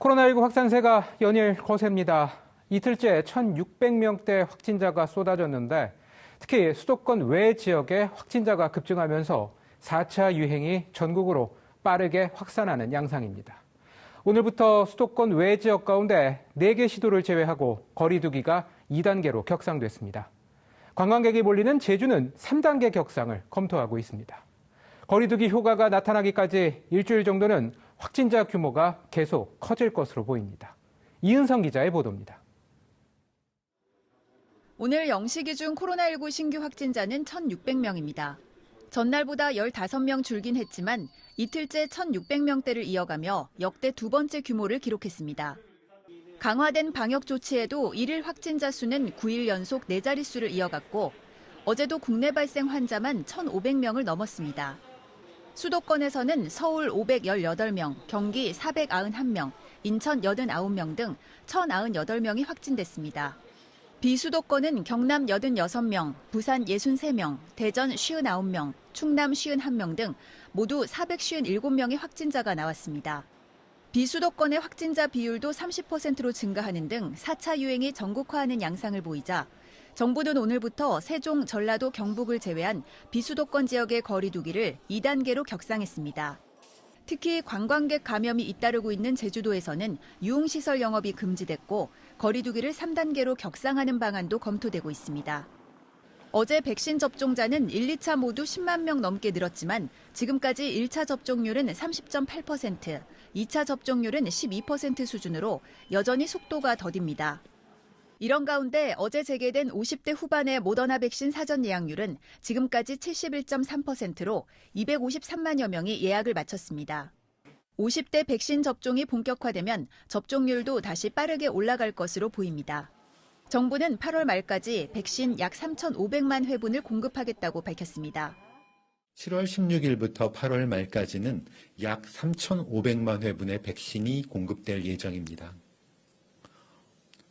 코로나19 확산세가 연일 거셉니다. 이틀째 1,600명대 확진자가 쏟아졌는데 특히 수도권 외 지역에 확진자가 급증하면서 4차 유행이 전국으로 빠르게 확산하는 양상입니다. 오늘부터 수도권 외 지역 가운데 4개 시도를 제외하고 거리 두기가 2단계로 격상됐습니다. 관광객이 몰리는 제주는 3단계 격상을 검토하고 있습니다. 거리 두기 효과가 나타나기까지 일주일 정도는 확진자 규모가 계속 커질 것으로 보입니다. 이은성 기자의 보도입니다. 오늘 0시 기준 코로나19 신규 확진자는 1,600명입니다. 전날보다 15명 줄긴 했지만 이틀째 1,600명대를 이어가며 역대 두 번째 규모를 기록했습니다. 강화된 방역 조치에도 일일 확진자 수는 9일 연속 4자릿수를 이어갔고 어제도 국내 발생 환자만 1,500명을 넘었습니다. 수도권에서는 서울 518명, 경기 491명, 인천 89명 등 1,098명이 확진됐습니다. 비수도권은 경남 86명, 부산 63명, 대전 59명, 충남 51명 등 모두 457명의 확진자가 나왔습니다. 비수도권의 확진자 비율도 30%로 증가하는 등 4차 유행이 전국화하는 양상을 보이자 정부는 오늘부터 세종, 전라도, 경북을 제외한 비수도권 지역의 거리 두기를 2단계로 격상했습니다. 특히 관광객 감염이 잇따르고 있는 제주도에서는 유흥시설 영업이 금지됐고 거리 두기를 3단계로 격상하는 방안도 검토되고 있습니다. 어제 백신 접종자는 1, 2차 모두 10만 명 넘게 늘었지만 지금까지 1차 접종률은 30.8%, 2차 접종률은 12% 수준으로 여전히 속도가 더딥니다. 이런 가운데 어제 재개된 50대 후반의 모더나 백신 사전 예약률은 지금까지 71.3%로 253만여 명이 예약을 마쳤습니다. 50대 백신 접종이 본격화되면 접종률도 다시 빠르게 올라갈 것으로 보입니다. 정부는 8월 말까지 백신 약 3,500만 회분을 공급하겠다고 밝혔습니다. 7월 16일부터 8월 말까지는 약 3,500만 회분의 백신이 공급될 예정입니다.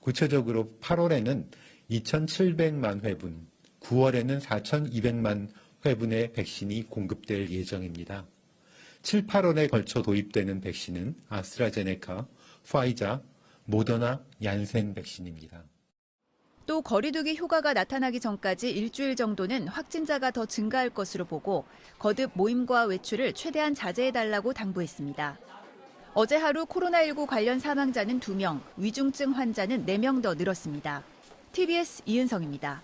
구체적으로 8월에는 2,700만 회분, 9월에는 4,200만 회분의 백신이 공급될 예정입니다. 7, 8월에 걸쳐 도입되는 백신은 아스트라제네카, 파이자, 모더나, 얀센 백신입니다. 또 거리 두기 효과가 나타나기 전까지 일주일 정도는 확진자가 더 증가할 것으로 보고 거듭 모임과 외출을 최대한 자제해달라고 당부했습니다. 어제 하루 코로나19 관련 사망자는 2명, 위중증 환자는 4명 더 늘었습니다. TBS 이은성입니다.